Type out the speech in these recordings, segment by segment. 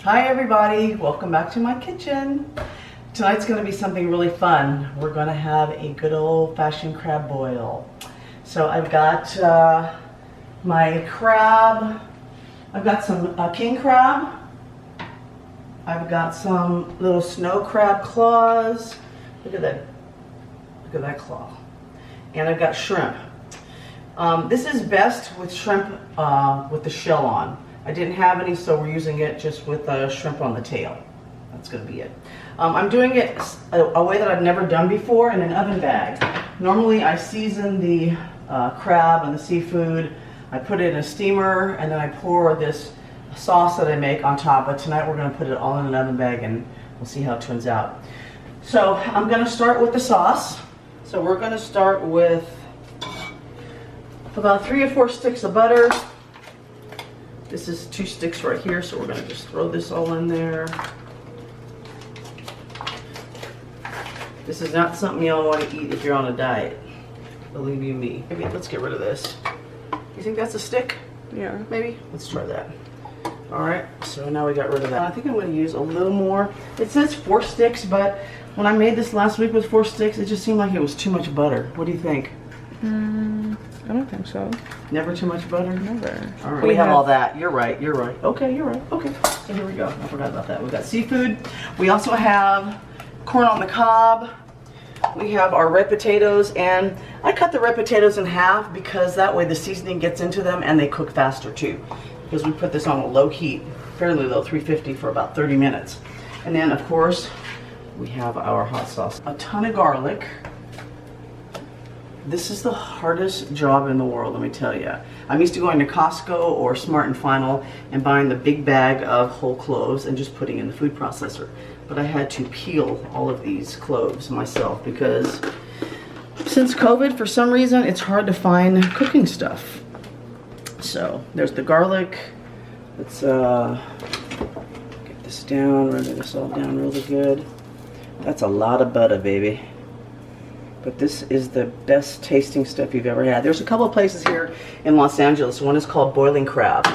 Hi everybody, welcome back to my kitchen. Tonight's going to be something really fun. We're going to have a good old-fashioned crab boil. So I've got my crab. I've got some king crab. I've got some little snow crab claws. Look at that. Look at that claw. And I've got shrimp. This is best with shrimp with the shell on. I didn't have any, so we're using it just with shrimp on the tail. That's going to be it. I'm doing it a way that I've never done before in an oven bag. Normally I season the crab and the seafood. I put it in a steamer and then I pour this sauce that I make on top. But tonight we're going to put it all in an oven bag and we'll see how it turns out. So I'm going to start with the sauce. So we're going to start with about 3 or 4 sticks of butter. This is 2 sticks right here, so we're going to just throw this all in there. This is not something y'all want to eat if you're on a diet. Believe you me. Maybe let's get rid of this. You think that's a stick? Yeah. Maybe? Let's try that. Alright, so now we got rid of that. I think I'm going to use a little more. It says 4 sticks, but when I made this last week with 4 sticks, it just seemed like it was too much butter. What do you think? I don't think so. Never too much butter? Never. All right. We have all that. You're right. You're right. Okay, you're right. Okay. So here we go. I forgot about that. We've got seafood. We also have corn on the cob. We have our red potatoes, and I cut the red potatoes in half because that way the seasoning gets into them and they cook faster too. Because we put this on a low heat, fairly low, 350 for about 30 minutes. And then of course we have our hot sauce. A ton of garlic. This is the hardest job in the world, let me tell you. I'm used to going to Costco or Smart & Final and buying the big bag of whole cloves and just putting in the food processor. But I had to peel all of these cloves myself because since COVID, for some reason, it's hard to find cooking stuff. So there's the garlic. Let's get this down, run this all down really good. That's a lot of butter, baby. But this is the best tasting stuff you've ever had. There's a couple of places here in Los Angeles. One is called Boiling Crab.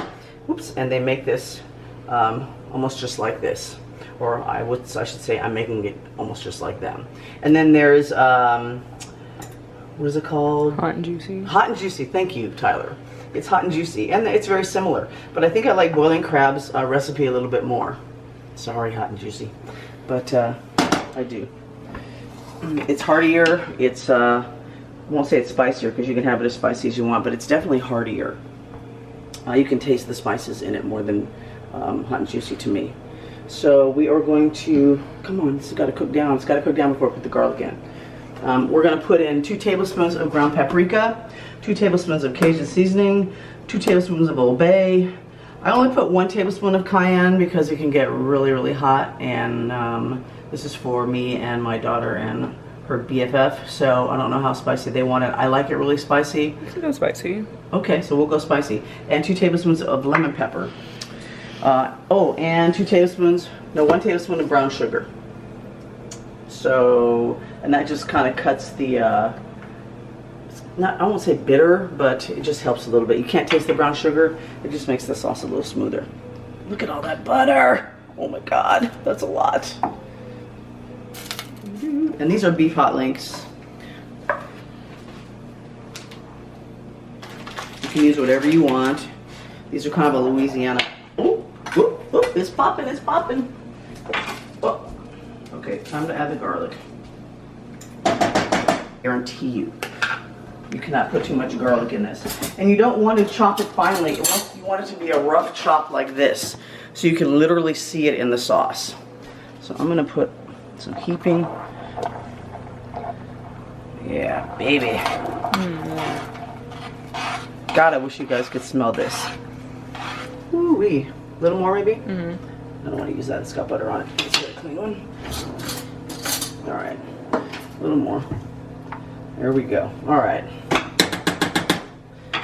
Oops, and they make this almost just like this. Or I should say I'm making it almost just like them. And then there's, what is it called? Hot and Juicy. Hot and Juicy, thank you, Tyler. It's Hot and Juicy, and it's very similar. But I think I like Boiling Crab's recipe a little bit more. Sorry, Hot and Juicy. But I do. It's heartier. It's I won't say it's spicier because you can have it as spicy as you want, but it's definitely heartier. You can taste the spices in it more than Hot and Juicy to me. So we are going to, come on, this has got to cook down. It's got to cook down before I put the garlic in. We're going to put in 2 tablespoons of ground paprika, 2 tablespoons of Cajun seasoning, 2 tablespoons of Old Bay. I only put 1 tablespoon of cayenne because it can get really, really hot, and this is for me and my daughter and her BFF, so I don't know how spicy they want it. I like it really spicy. You can go spicy. Okay, so we'll go spicy. And 2 tablespoons of lemon pepper. And 1 tablespoon of brown sugar. So, and that just kind of cuts the, I won't say bitter, but it just helps a little bit. You can't taste the brown sugar. It just makes the sauce a little smoother. Look at all that butter. Oh my God, that's a lot. And these are beef hot links. You can use whatever you want. These are kind of a Louisiana. Oh, it's popping, it's popping. Oh. Okay, time to add the garlic. Guarantee you, you cannot put too much garlic in this. And you don't want to chop it finely. You want it to be a rough chop like this, so you can literally see it in the sauce. So I'm gonna put some heaping. Yeah, baby. God, I wish you guys could smell this. Ooh-wee. A little more, maybe? I don't want to use that. It's got butter on it. Let's get a clean one. All right. A little more. There we go. All right. So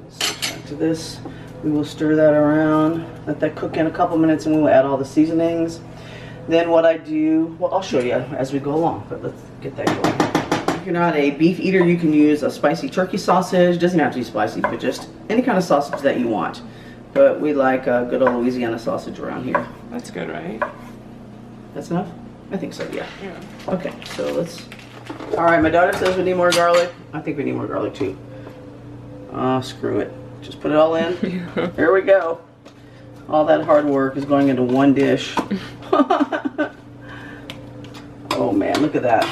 let's switch back to this. We will stir that around. Let that cook in a couple minutes, and we will add all the seasonings. Then what I do, well, I'll show you as we go along, but let's get that going. If you're not a beef eater, you can use a spicy turkey sausage. Doesn't have to be spicy, but just any kind of sausage that you want. but we like good old Louisiana sausage around here. That's good, right? That's enough? I think so, yeah. Yeah. Okay, so let's... Alright, my daughter says we need more garlic. I think we need more garlic too. Oh, screw it. Just put it all in. Yeah. Here we go. All that hard work is going into one dish. Oh man, look at that.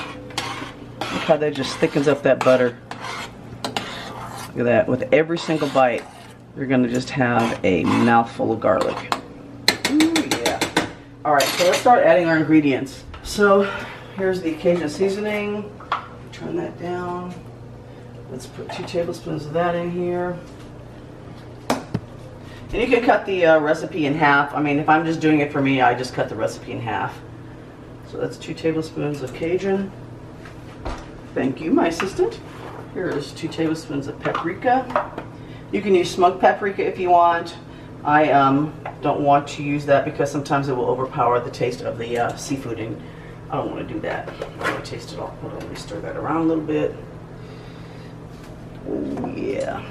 Look how that just thickens up that butter. Look at that. With every single bite, you're going to just have a mouthful of garlic. Ooh, yeah. Alright, so let's start adding our ingredients. So, here's the Cajun seasoning. Turn that down. Let's put 2 tablespoons of that in here. And you can cut the recipe in half. I mean, if I'm just doing it for me, I just cut the recipe in half. So that's 2 tablespoons of Cajun. Thank you, my assistant. Here's 2 tablespoons of paprika. You can use smoked paprika if you want. I don't want to use that because sometimes it will overpower the taste of the seafood, and I don't want to do that. I want to taste it all. Hold on, let me stir that around a little bit. Oh yeah.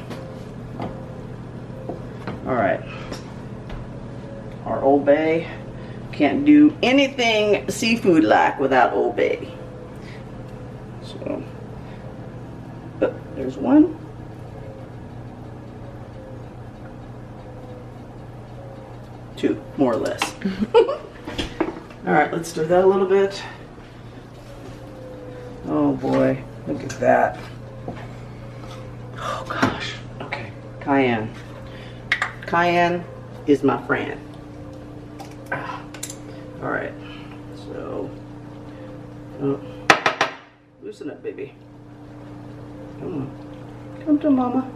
All right. Our Old Bay. Can't do anything seafood like without Old Bay. So, there's 1. 2, more or less. All right, let's stir that a little bit. Oh boy, look at that. Oh gosh. Okay, cayenne. Cayenne is my friend. All right, so loosen up, baby. Come on, come to mama.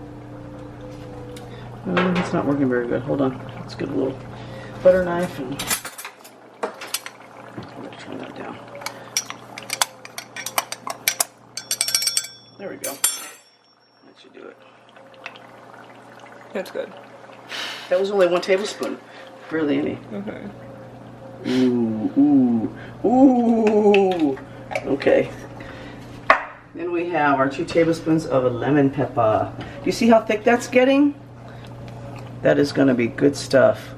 Oh, it's not working very good. Hold on, let's get a little butter knife and I'm gonna turn that down. There we go. That should do it. That's good. That was only 1 tablespoon. Barely any. Okay. Ooh, ooh, ooh. Okay. Then we have our 2 tablespoons of lemon pepper. Do you see how thick that's getting? That is going to be good stuff.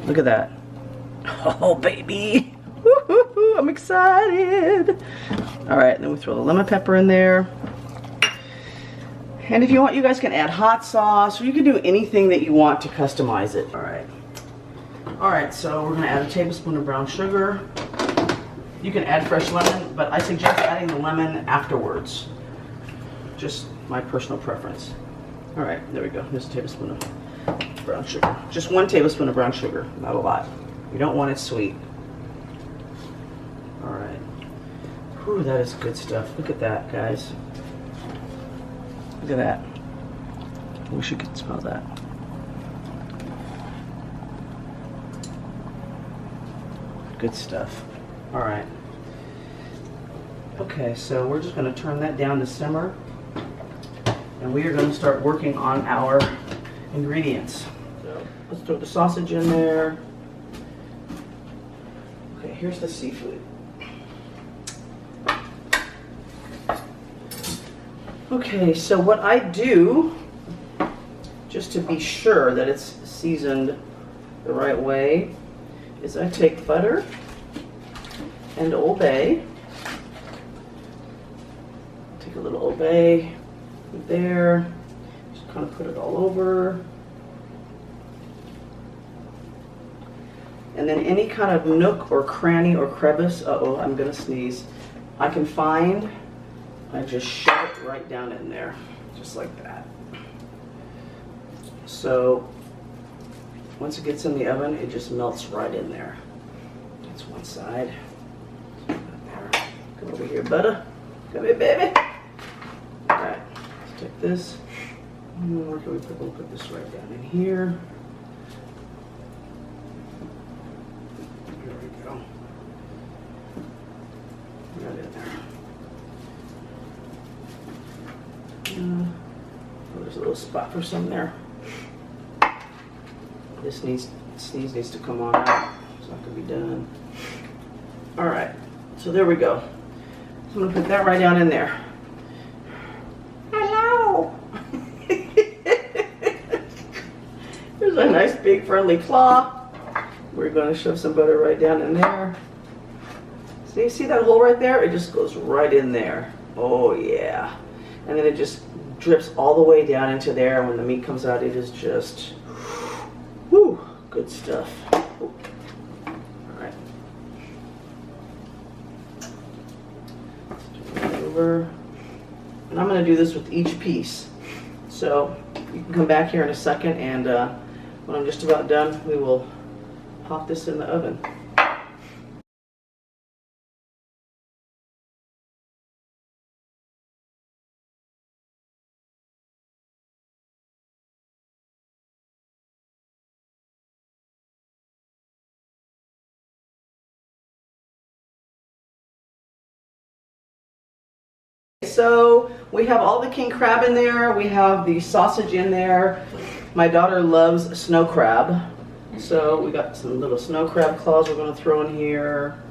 Look at that. Oh, baby. Woo-hoo-hoo, I'm excited. All right, then we throw the lemon pepper in there. And if you want, you guys can add hot sauce, or you can do anything that you want to customize it. All right. All right, so we're gonna add a tablespoon of brown sugar. You can add fresh lemon, but I suggest adding the lemon afterwards. Just my personal preference. All right, there we go. Here's a tablespoon of brown sugar. Just 1 tablespoon of brown sugar, not a lot. You don't want it sweet. All right. Whew, that is good stuff. Look at that, guys. Look at that. I wish you could smell that. Good stuff. All right. Okay, so we're just going to turn that down to simmer, and we are going to start working on our ingredients. So let's throw the sausage in there. Okay, here's the seafood. Okay, so what I do, just to be sure that it's seasoned the right way, is I take butter and Old Bay. Take a little Old Bay there, just kind of put it all over. And then any kind of nook or cranny or crevice, uh-oh, I'm gonna sneeze, I can find, I just shove it right down in there, just like that. So once it gets in the oven, it just melts right in there. That's one side. There. Come over here, butter. Come here, baby. All right, let's take this. Where can we put? We'll put this right down in here. There we go. Right in there. Oh, there's a little spot for some there. This sneeze needs to come on out. It's not going to be done. All right, so there we go. So I'm going to put that right down in there. Hello. There's a nice big friendly claw. We're going to shove some butter right down in there. See that hole right there? It just goes right in there. Oh yeah. And then it just drips all the way down into there. When the meat comes out, it is just, whoo, good stuff. Ooh. All right. Over. And I'm going to do this with each piece. So you can come back here in a second, and when I'm just about done, we will pop this in the oven. So we have all the king crab in there. We have the sausage in there. My daughter loves snow crab. So we got some little snow crab claws we're going to throw in here.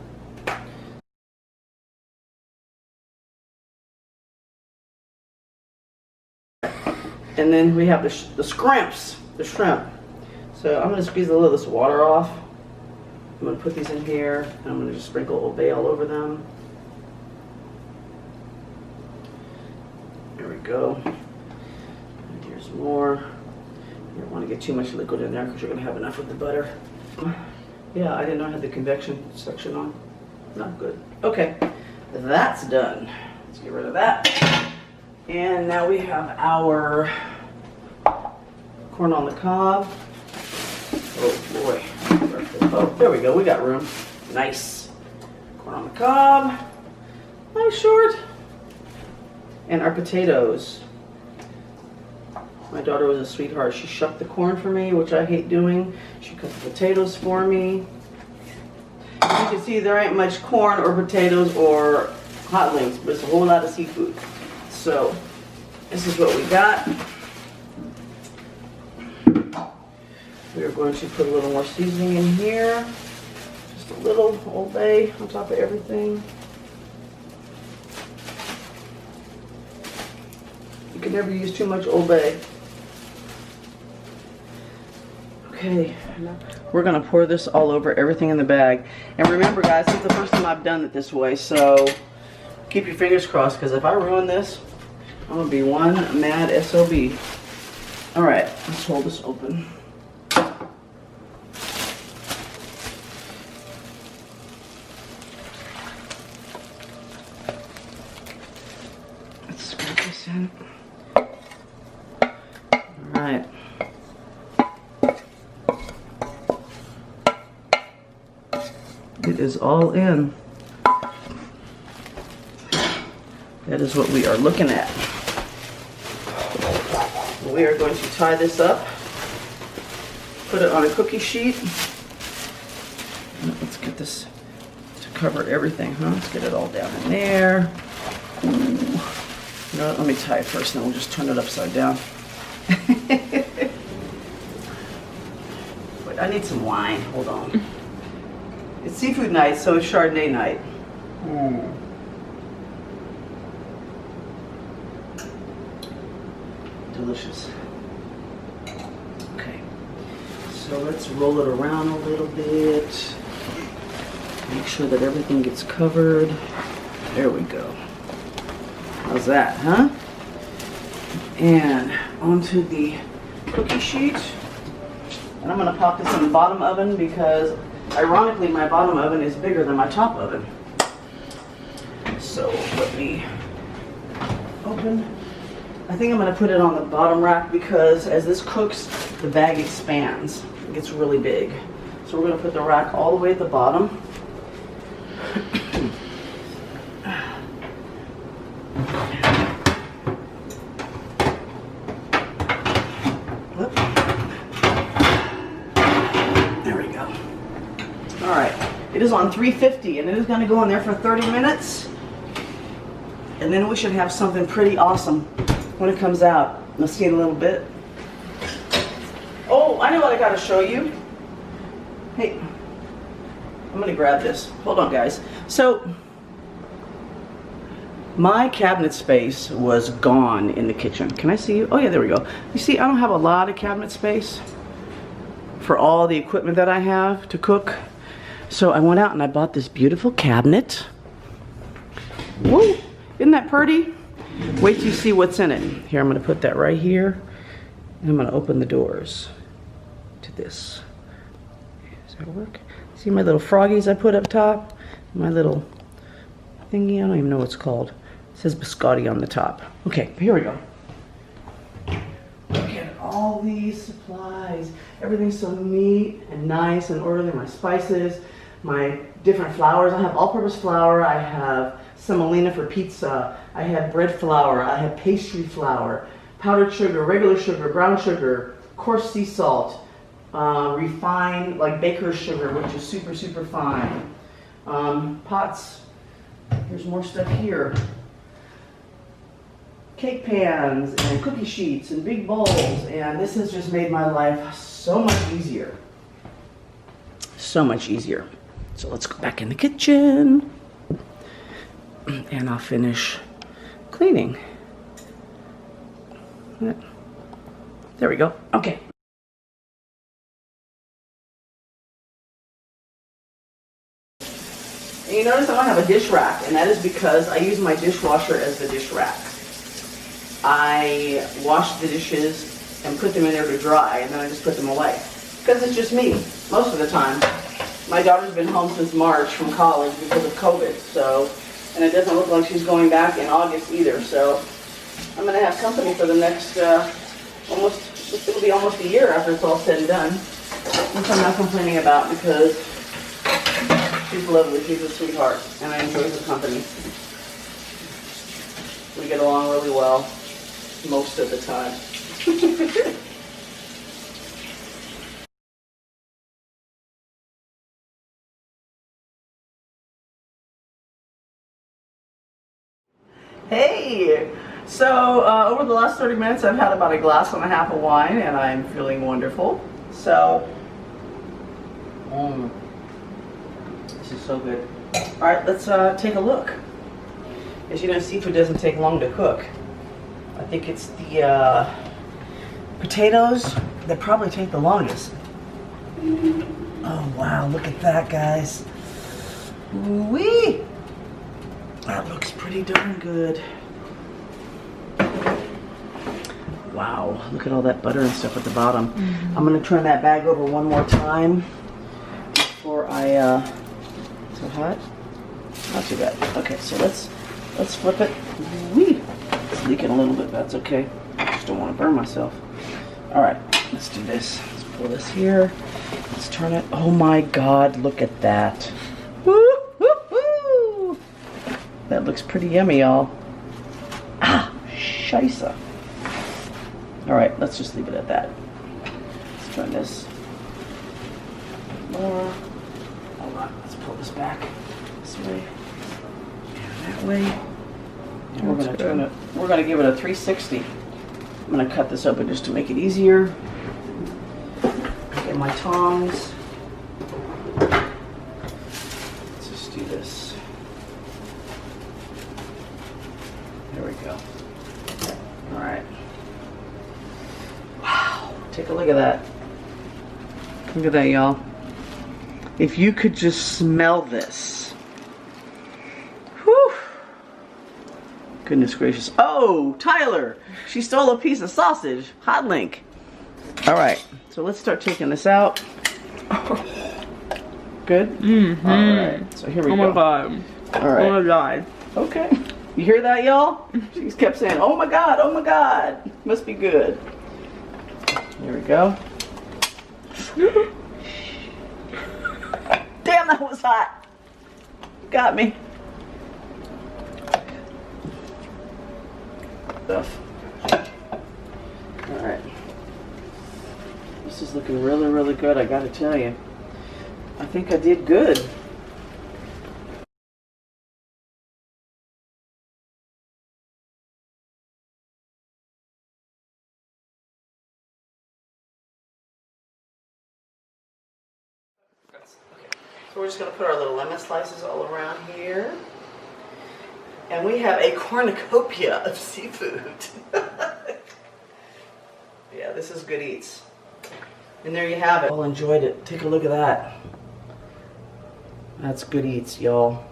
And then we have the scrimps, the shrimp. So I'm going to squeeze a little of this water off. I'm going to put these in here, and I'm going to just sprinkle Old Bay all over them. There we go. And here's more. You don't want to get too much liquid in there because you're going to have enough with the butter. Yeah, I didn't know I had the convection section on. Not good. Okay, that's done. Let's get rid of that. And now we have our corn on the cob. Oh boy. Oh, there we go. We got room. Nice. Corn on the cob. Nice short. And our potatoes. My daughter was a sweetheart. She shucked the corn for me, which I hate doing. She cut the potatoes for me. As you can see, there ain't much corn or potatoes or hot links, but it's a whole lot of seafood. So this is what we got. We are going to put a little more seasoning in here. Just a little Old Bay on top of everything. You can never use too much Old Bay. Okay, we're gonna pour this all over everything in the bag. And remember guys, this is the first time I've done it this way, so keep your fingers crossed, because if I ruin this, I'm gonna be one mad SOB. All right, let's hold this open. Let's scrape this in. All right. It is all in. That is what we are looking at. We are going to tie this up, put it on a cookie sheet. Let's get this to cover everything, huh? Let's get it all down in there. Ooh. You know what? Let me tie it first, and then we'll just turn it upside down. Wait, I need some wine. Hold on. It's seafood night, so it's Chardonnay night. Delicious. Okay, so let's roll it around a little bit. Make sure that everything gets covered. There we go. How's that, huh? And onto the cookie sheet. And I'm gonna pop this in the bottom oven because ironically my bottom oven is bigger than my top oven. So let me open. I think I'm going to put it on the bottom rack because as this cooks, the bag expands. It gets really big. So we're going to put the rack all the way at the bottom. There we go. All right. It is on 350 and it is going to go in there for 30 minutes. And then we should have something pretty awesome when it comes out. Let's see it a little bit. Oh, I know what I gotta show you. Hey, I'm gonna grab this. Hold on, guys. So, my cabinet space was gone in the kitchen. Can I see you? Oh yeah, there we go. You see, I don't have a lot of cabinet space. for all the equipment that I have to cook. So I went out and I bought this beautiful cabinet. Woo! Isn't that pretty? Wait till you see what's in it. Here, I'm going to put that right here. And I'm going to open the doors to this. Does that work? See my little froggies I put up top? My little thingy, I don't even know what it's called. It says biscotti on the top. Okay, here we go. Look at all these supplies. Everything's so neat and nice and orderly. My spices, my different flours. I have all-purpose flour. I have semolina for pizza. I have bread flour. I have pastry flour, powdered sugar, regular sugar, brown sugar, coarse sea salt, refined like baker's sugar, which is super, super fine. Pots. Here's more stuff here. Cake pans and cookie sheets and big bowls, and this has just made my life so much easier. So much easier. So let's go back in the kitchen and I'll finish cleaning. There we go. Okay. And you notice I don't have a dish rack, and that is because I use my dishwasher as the dish rack. I wash the dishes and put them in there to dry, and then I just put them away. Because it's just me, most of the time. My daughter's been home since March from college because of COVID, so, and it doesn't look like she's going back in August either, so I'm going to have company for the next, it'll be almost a year after it's all said and done, which I'm not complaining about because she's lovely, she's a sweetheart, and I enjoy her company. We get along really well, most of the time. Hey! So, over the last 30 minutes I've had about a glass and a half of wine, and I'm feeling wonderful. So, this is so good. Alright, let's take a look. As you know, seafood doesn't take long to cook. I think it's the potatoes that probably take the longest. Oh wow, look at that, guys. Wee! That looks pretty darn good. Wow, look at all that butter and stuff at the bottom. I'm gonna turn that bag over one more time before I, so hot? Not too bad. Okay, so let's flip it. Whee! It's leaking a little bit, that's okay. I just don't want to burn myself. All right, let's do this. Let's pull this here. Let's turn it. Oh my God, look at that. Woo, woo, woo. That looks pretty yummy, y'all. Ah, scheisse. All right, let's just leave it at that. Let's turn this more. Hold on, let's pull this back this way and that way. And we're gonna turn it. We're gonna give it a 360. I'm gonna cut this open just to make it easier. Get my tongs. Let's just do this. There we go. All right. Wow, take a look at that. Look at that, y'all. If you could just smell this. Whew. Goodness gracious. Oh, Tyler, she stole a piece of sausage. Hot link. All right, so let's start taking this out. Good? Mm-hmm. All right, so here we go. Oh my God. All right. Oh my God. Okay. You hear that, y'all? She kept saying, oh my God, oh my God. Must be good. Here we go. Damn, that was hot. Got me. Stuff. Alright. This is looking really, really good, I gotta tell you. I think I did good. So we're just going to put our little lemon slices all around here. And we have a cornucopia of seafood. Yeah, this is good eats. And there you have it. All enjoyed it. Take a look at that. That's good eats, y'all.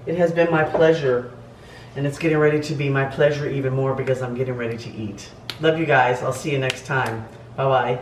It has been my pleasure, and it's getting ready to be my pleasure even more because I'm getting ready to eat. Love you guys. I'll see you next time. Bye-bye.